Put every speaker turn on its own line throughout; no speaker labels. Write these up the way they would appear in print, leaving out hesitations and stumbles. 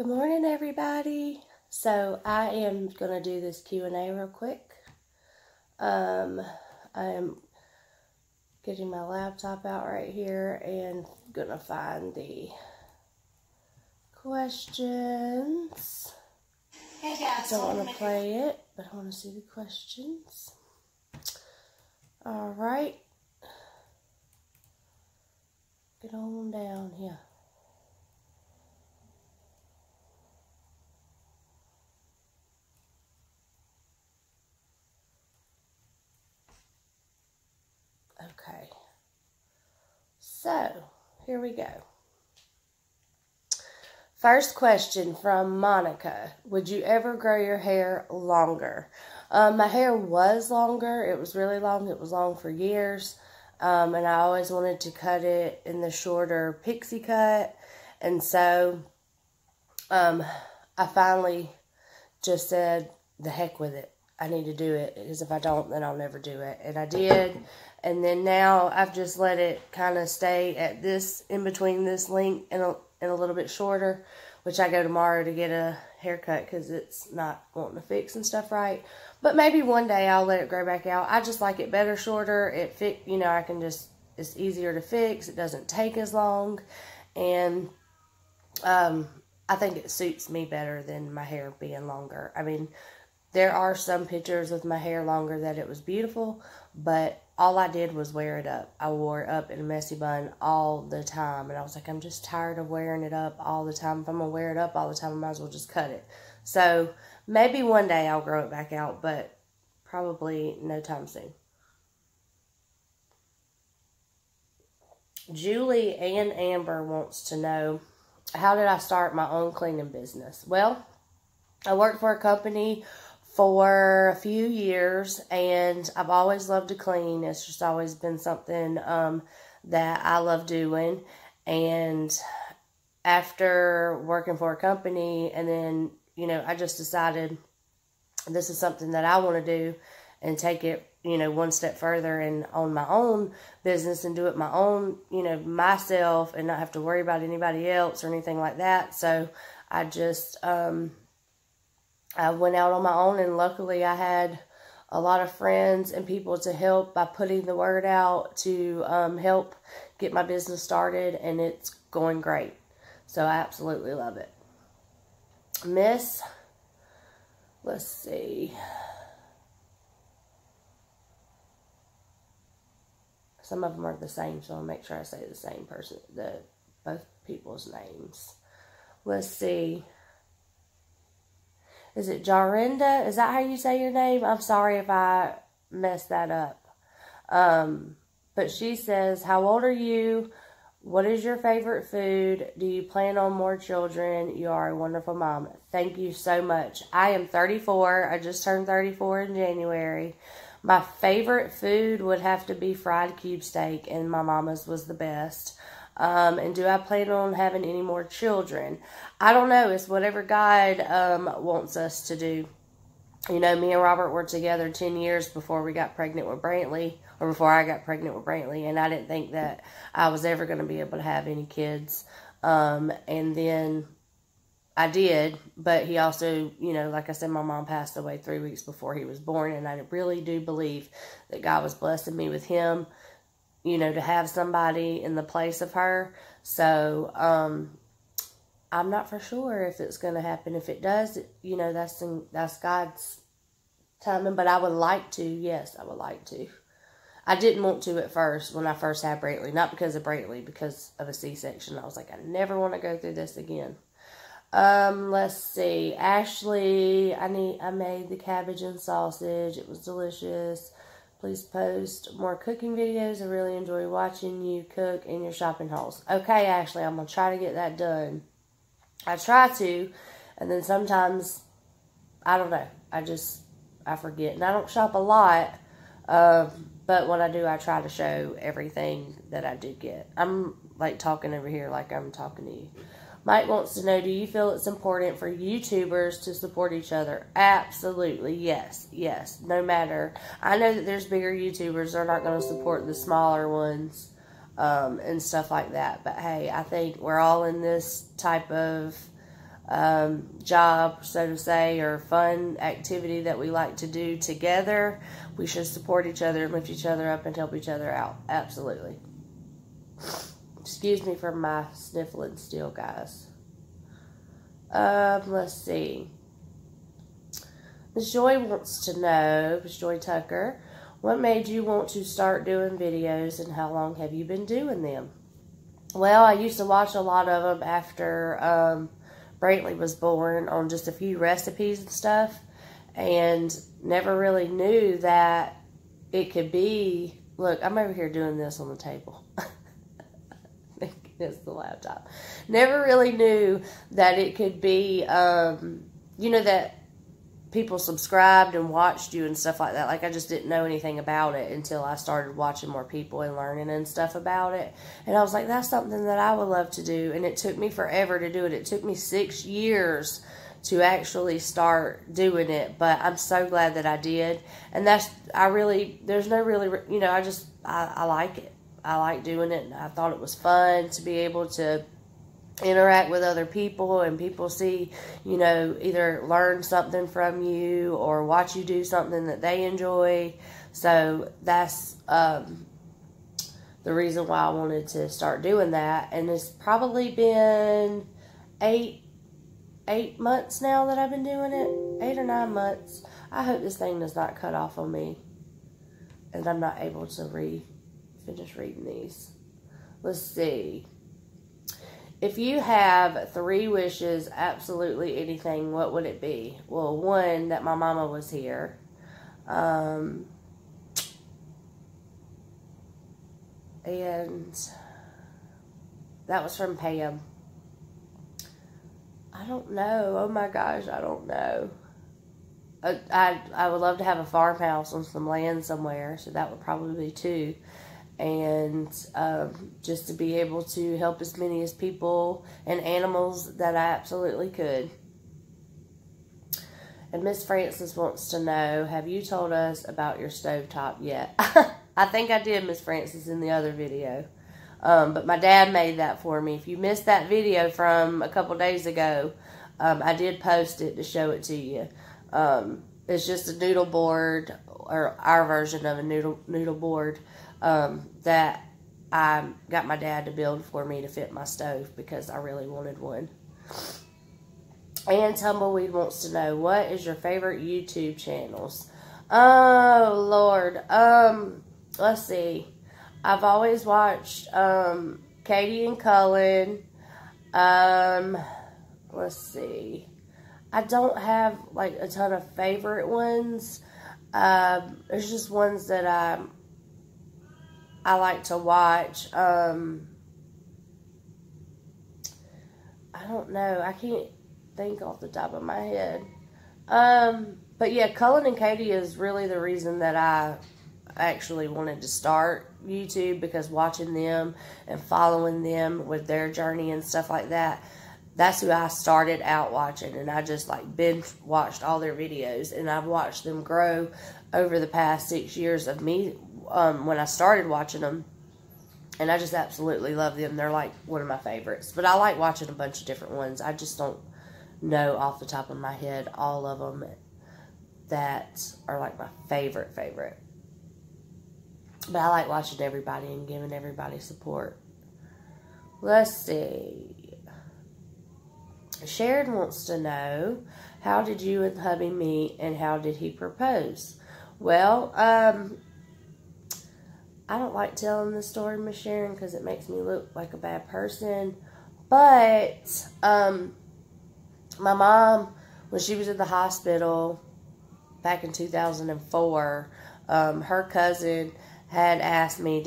Good morning, everybody. So I am going to do this Q&A real quick. I am getting my laptop out right here and going to find the questions.
Hey guys,
I don't want to play it, but I want to see the questions. All right. Get on down here. Okay, so here we go. First question from Monica. Would you ever grow your hair longer? My hair was longer. It was really long. It was long for years. And I always wanted to cut it in the shorter pixie cut. And so I finally just said, the heck with it. I need to do it, because if I don't, then I'll never do it. And I did. And then now I've just let it kind of stay at this, in between this length and a little bit shorter, which I go tomorrow to get a haircut because it's not wanting to fix and stuff right. But maybe one day I'll let it grow back out. I just like it better shorter. I can just, it's easier to fix. It doesn't take as long. And I think it suits me better than my hair being longer. I mean, there are some pictures with my hair longer that it was beautiful, but all I did was wear it up. I wore it up in a messy bun all the time, and I was like, I'm just tired of wearing it up all the time. If I'm going to wear it up all the time, I might as well just cut it. So maybe one day I'll grow it back out, but probably no time soon. Julie and Amber wants to know, how did I start my own cleaning business? Well, I worked for a company for a few years, and I've always loved to clean. It's just always been something that I love doing. And after working for a company, and then, I just decided this is something that I want to do and take it, one step further and own my own business and do it my own, myself, and not have to worry about anybody else or anything like that. So I just, I went out on my own, and luckily I had a lot of friends and people to help by putting the word out to help get my business started, and it's going great. So I absolutely love it. Let's see. Some of them are the same, so I'll make sure I say the same person, both people's names. Let's see. Is it Jarinda? Is that how you say your name? I'm sorry if I messed that up. But she says, how old are you? What is your favorite food? Do you plan on more children? You are a wonderful mom. Thank you so much. I am 34. I just turned 34 in January. My favorite food would have to be fried cube steak, and my mama's was the best. And do I plan on having any more children? I don't know. It's whatever God wants us to do. Me and Robert were together 10 years before we got pregnant with Brantley, or before I got pregnant with Brantley, and I didn't think that I was ever going to be able to have any kids. And then I did, but he also, like I said, my mom passed away 3 weeks before he was born, and I really do believe that God was blessing me with him, to have somebody in the place of her. So, I'm not for sure if it's going to happen. If it does, that's God's timing, but I would like to. Yes, I would like to. I didn't want to at first when I first had Brantley, not because of Brantley, because of a C-section. I was like, I never want to go through this again. Let's see. Ashley, I made the cabbage and sausage. It was delicious. Please post more cooking videos. I really enjoy watching you cook in your shopping hauls. Okay, Ashley, I'm going to try to get that done. I try to, and then sometimes, I don't know, I forget. And I don't shop a lot, but when I do, I try to show everything that I do get. I'm like talking over here like I'm talking to you. Mike wants to know, do you feel it's important for YouTubers to support each other? Absolutely, yes, yes. No matter. I know that there's bigger YouTubers that are not going to support the smaller ones and stuff like that. But hey, I think we're all in this type of job, so to say, or fun activity that we like to do together, we should support each other and lift each other up and help each other out. Absolutely. Excuse me for my sniffling still, guys. Let's see. Miss Joy wants to know, Miss Joy Tucker, what made you want to start doing videos and how long have you been doing them? Well, I used to watch a lot of them after Brantley was born on just a few recipes and stuff, and never really knew that it could be, look, I'm over here doing this on the table. It's the laptop. Never really knew that it could be, you know, that people subscribed and watched you and stuff like that. Like, I just didn't know anything about it until I started watching more people and learning and stuff about it. And I was like, that's something that I would love to do. And it took me forever to do it. It took me 6 years to actually start doing it. But I'm so glad that I did. And there's no really, you know, I like it. I like doing it. And I thought it was fun to be able to interact with other people and people see, you know, either learn something from you or watch you do something that they enjoy. So that's the reason why I wanted to start doing that. And it's probably been eight months now that I've been doing it. 8 or 9 months. I hope this thing does not cut off on me and I'm not able to finish reading these. Let's see. If you have 3 wishes, absolutely anything, what would it be? Well, 1, that my mama was here. And that was from Pam. I don't know. Oh my gosh, I don't know. I would love to have a farmhouse on some land somewhere, so that would probably be 2. And just to be able to help as many as people and animals that I absolutely could. And Miss Francis wants to know, have you told us about your stovetop yet? I think I did, Miss Francis, in the other video. But my dad made that for me. If you missed that video from a couple days ago, I did post it to show it to you. It's just a noodle board, or our version of a noodle board, that I got my dad to build for me to fit my stove because I really wanted one. And Tumbleweed wants to know, what is your favorite YouTube channels? Oh, Lord. Let's see. I've always watched Katie and Cullen. Let's see. I don't have like a ton of favorite ones. There's just ones that I like to watch. I don't know. I can't think off the top of my head. But yeah, Cullen and Katie is really the reason that I actually wanted to start YouTube, because watching them and following them with their journey and stuff like that, that's who I started out watching, and I just like binge watched all their videos, and I've watched them grow over the past 6 years of me when I started watching them, and I just absolutely love them. They're like one of my favorites, but I like watching a bunch of different ones. I just don't know off the top of my head all of them that are like my favorite. But I like watching everybody and giving everybody support. Let's see. Sharon wants to know, how did you and hubby meet and how did he propose? Well, I don't like telling this story, Miss Sharon, because it makes me look like a bad person. But my mom, when she was in the hospital back in 2004, her cousin had asked me,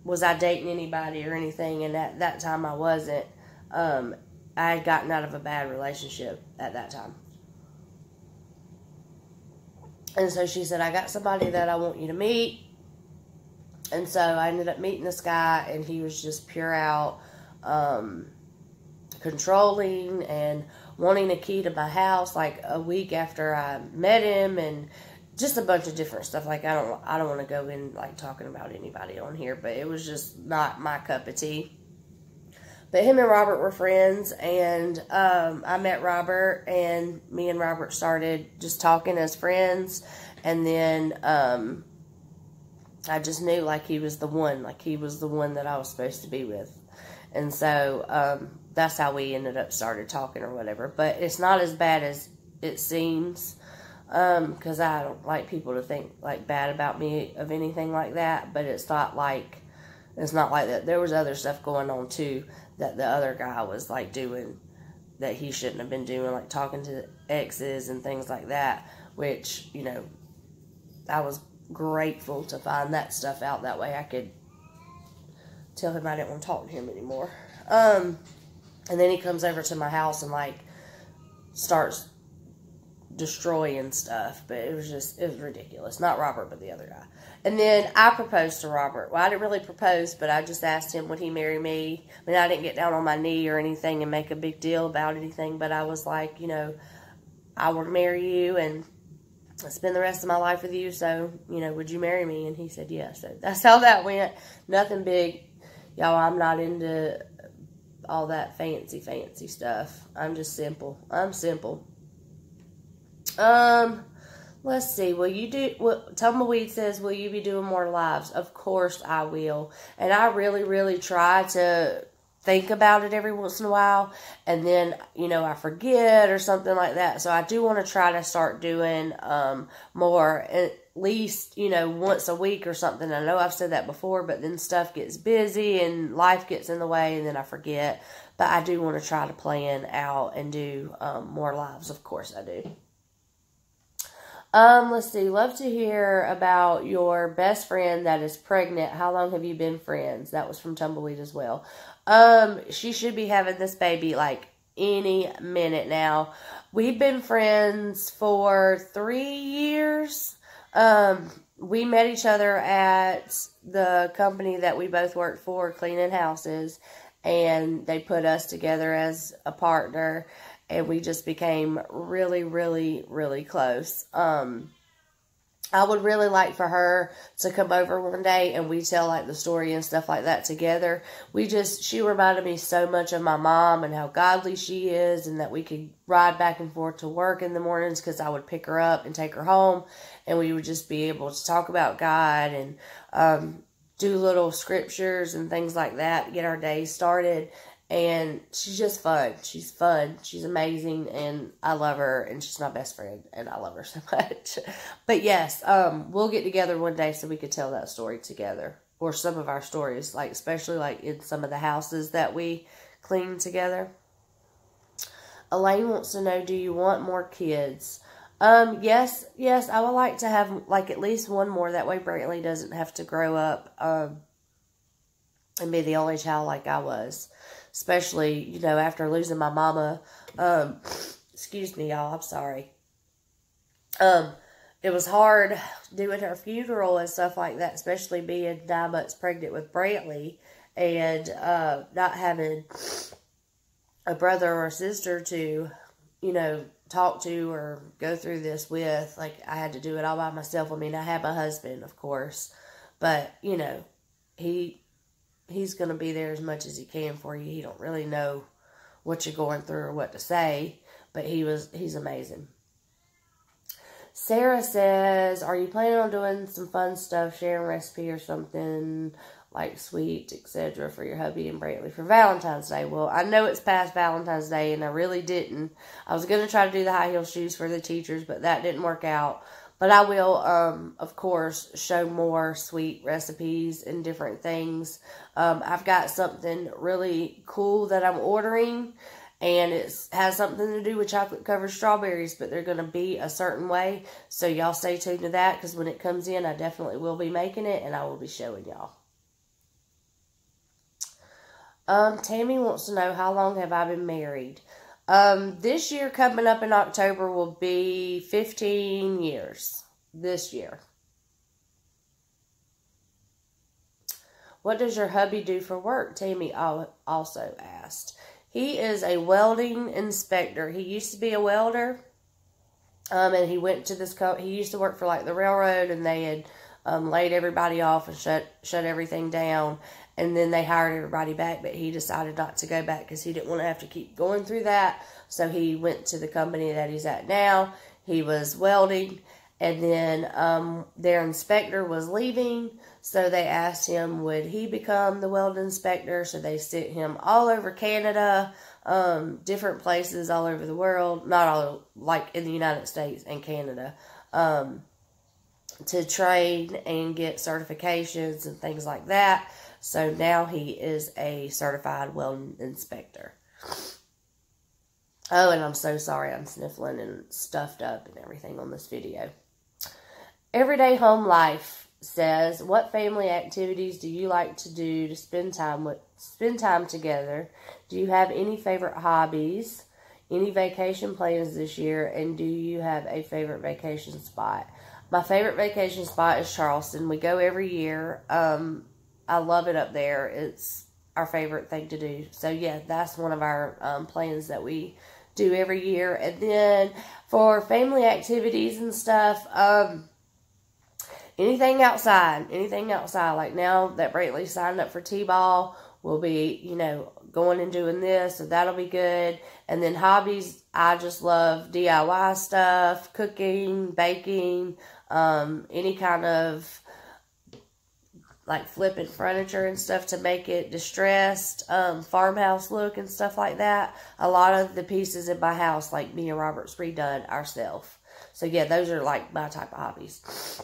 was I dating anybody or anything, and at that time I wasn't. I had gotten out of a bad relationship at that time. And so she said, I got somebody that I want you to meet. And so I ended up meeting this guy, and he was just pure out controlling and wanting a key to my house like a week after I met him, and just a bunch of different stuff. Like, I don't want to go in like talking about anybody on here, but it was just not my cup of tea. But him and Robert were friends, and I met Robert, and me and Robert started just talking as friends, and then I just knew, like, he was the one. Like, he was the one that I was supposed to be with. And so that's how we ended up started talking or whatever. But it's not as bad as it seems, because I don't like people to think, like, bad about me of anything like that. But it's not like that. There was other stuff going on, too, that the other guy was, like, doing that he shouldn't have been doing, like talking to exes and things like that, which, you know, I was grateful to find that stuff out. That way I could tell him I didn't want to talk to him anymore. And then he comes over to my house and, like, starts destroying stuff. But it was ridiculous. Not Robert, but the other guy. And then I proposed to Robert. Well, I didn't really propose, but I just asked him, would he marry me? I mean, I didn't get down on my knee or anything and make a big deal about anything, but I was like, you know, I will marry you and spend the rest of my life with you, so, you know, would you marry me? And he said yes. So that's how that went. Nothing big. Y'all, I'm not into all that fancy stuff. I'm just simple. I'm simple. Let's see. Tumbleweed says, will you be doing more lives? Of course I will. And I really, really try to think about it every once in a while. And then, you know, I forget or something like that. So I do want to try to start doing more, at least, you know, once a week or something. I know I've said that before, but then stuff gets busy and life gets in the way and then I forget. But I do want to try to plan out and do more lives. Of course I do. Let's see. Love to hear about your best friend that is pregnant. How long have you been friends? That was from Tumbleweed as well. She should be having this baby like any minute now. We've been friends for 3 years. We met each other at the company that we both worked for, cleaning houses, and they put us together as a partner. And we just became really, really, really close. I would really like for her to come over one day and we tell, like, the story and stuff like that together. She reminded me so much of my mom and how godly she is, and that we could ride back and forth to work in the mornings because I would pick her up and take her home, and we would just be able to talk about God and do little scriptures and things like that to get our day started. And she's just fun. She's fun. She's amazing. And I love her. And she's my best friend. And I love her so much. But yes, we'll get together one day so we could tell that story together. Or some of our stories. Like, especially like in some of the houses that we clean together. Elaine wants to know, do you want more kids? Yes, I would like to have like at least one more. That way Brantley doesn't have to grow up and be the only child like I was. Especially, you know, after losing my mama. Excuse me, y'all. I'm sorry. It was hard doing her funeral and stuff like that, especially being 9 months pregnant with Brantley and not having a brother or a sister to, you know, talk to or go through this with. Like, I had to do it all by myself. I mean, I had my husband, of course, but, you know, he's going to be there as much as he can for you. He don't really know what you're going through or what to say, but he's amazing. Sarah says, are you planning on doing some fun stuff, sharing a recipe or something like sweet, etc. for your hubby and Brantley for Valentine's Day? Well, I know it's past Valentine's Day, and I really didn't. I was going to try to do the high heel shoes for the teachers, but that didn't work out. But I will, of course, show more sweet recipes and different things. I've got something really cool that I'm ordering, and it has something to do with chocolate-covered strawberries, but they're going to be a certain way. So y'all stay tuned to that, because when it comes in, I definitely will be making it, and I will be showing y'all. Tammy wants to know, how long have I been married? This year coming up in October will be 15 years. This year. What does your hubby do for work? Tammy also asked. He is a welding inspector. He used to be a welder. And he went to this he used to work for like the railroad, and they had laid everybody off and shut everything down. and then they hired everybody back, but he decided not to go back because he didn't want to have to keep going through that. So he went to the company that he's at now. He was welding, and then their inspector was leaving, so they asked him would he become the welding inspector. So they sent him all over Canada, different places all over the world, not all, like in the United States and Canada, to train and get certifications and things like that. So now he is a certified welding inspector. Oh, and I'm so sorry I'm sniffling and stuffed up and everything on this video. Everyday Home Life says, what family activities do you like to do to spend time together? Do you have any favorite hobbies? Any vacation plans this year? And do you have a favorite vacation spot? My favorite vacation spot is Charleston. We go every year. I love it up there. It's our favorite thing to do. So yeah, that's one of our plans that we do every year. And then for family activities and stuff, anything outside. Like now that Brantley signed up for T-ball, we'll be, you know, going and doing this, so that'll be good. And then hobbies, I just love DIY stuff, cooking, baking, any kind of like flipping furniture and stuff to make it distressed, farmhouse look and stuff like that. A lot of the pieces in my house, like me and Robert's redone ourselves. So yeah, those are like my type of hobbies.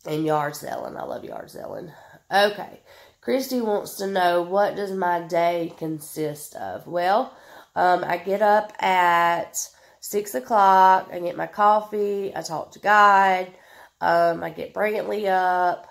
And yard selling. I love yard selling. Okay. Christy wants to know, what does my day consist of? Well, I get up at 6 o'clock. I get my coffee. I talk to God. I get Brantley up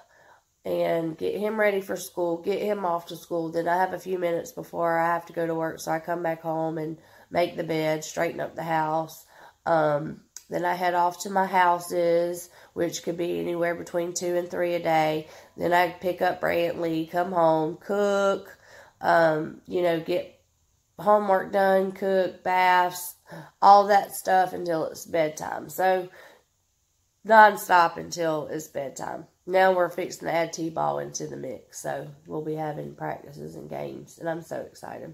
and get him ready for school, get him off to school. Then I have a few minutes before I have to go to work, so I come back home and make the bed, straighten up the house. Then I head off to my houses, which could be anywhere between 2 and 3 a day. Then I pick up Brantley, come home, cook, you know, get homework done, cook, baths, all that stuff until it's bedtime. So, non-stop until it's bedtime. Now we're fixing to add T-ball into the mix. So, we'll be having practices and games. And I'm so excited.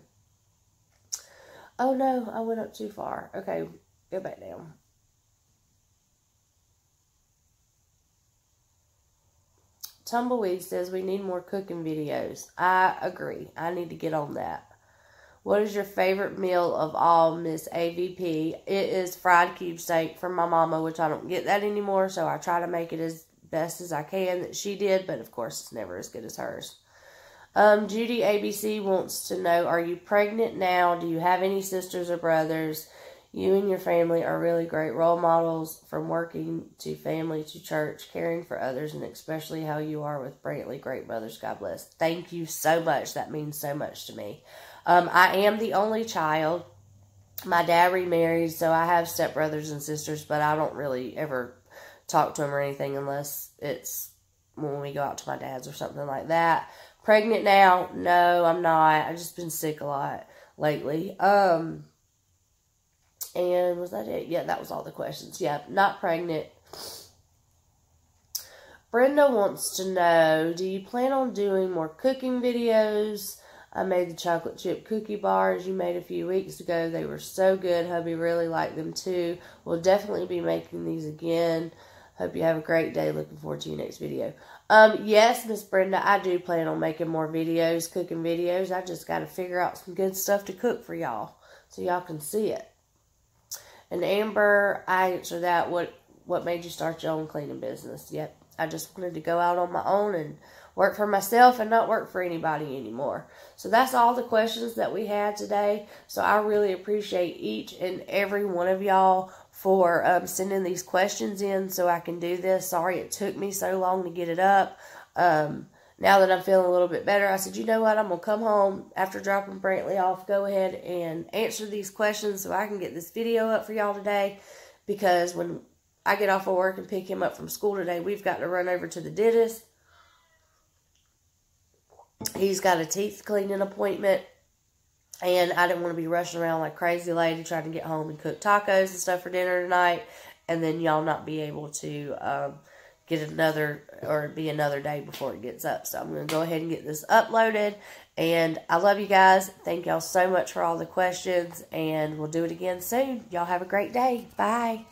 Oh, no, I went up too far. Okay, go back down. Tumbleweed says we need more cooking videos. I agree. I need to get on that. What is your favorite meal of all, Miss AVP? It is fried cube steak from my mama, which I don't get that anymore, so I try to make it as best as I can that she did, but of course it's never as good as hers. Judy ABC wants to know, are you pregnant now? Do you have any sisters or brothers? You and your family are really great role models, from working to family to church, caring for others, and especially how you are with Brantley. Great mothers. God bless. Thank you so much. That means so much to me. I am the only child. My dad remarried, so I have stepbrothers and sisters, but I don't really ever talk to them or anything unless it's when we go out to my dad's or something like that. Pregnant now? No, I'm not. I've just been sick a lot lately. And was that it? Yeah, that was all the questions. Yeah, not pregnant. Brenda wants to know, do you plan on doing more cooking videos? I made the chocolate chip cookie bars you made a few weeks ago. They were so good. Hubby really liked them too. We'll definitely be making these again. Hope you have a great day. Looking forward to your next video. Yes, Miss Brenda, I do plan on making more videos, cooking videos. I just got to figure out some good stuff to cook for y'all so y'all can see it. And Amber, I answered that. What made you start your own cleaning business? Yep, I just wanted to go out on my own and work for myself and not work for anybody anymore. So that's all the questions that we had today. So I really appreciate each and every one of y'all for sending these questions in so I can do this. Sorry it took me so long to get it up. Now that I'm feeling a little bit better, I said, you know what, I'm going to come home after dropping Brantley off, go ahead and answer these questions so I can get this video up for y'all today, because when I get off of work and pick him up from school today, we've got to run over to the dentist. He's got a teeth cleaning appointment, and I didn't want to be rushing around like crazy lady trying to get home and cook tacos and stuff for dinner tonight, and then y'all not be able to get another, or be another day before it gets up. So I'm going to go ahead and get this uploaded. And I love you guys. Thank y'all so much for all the questions. And we'll do it again soon. Y'all have a great day. Bye.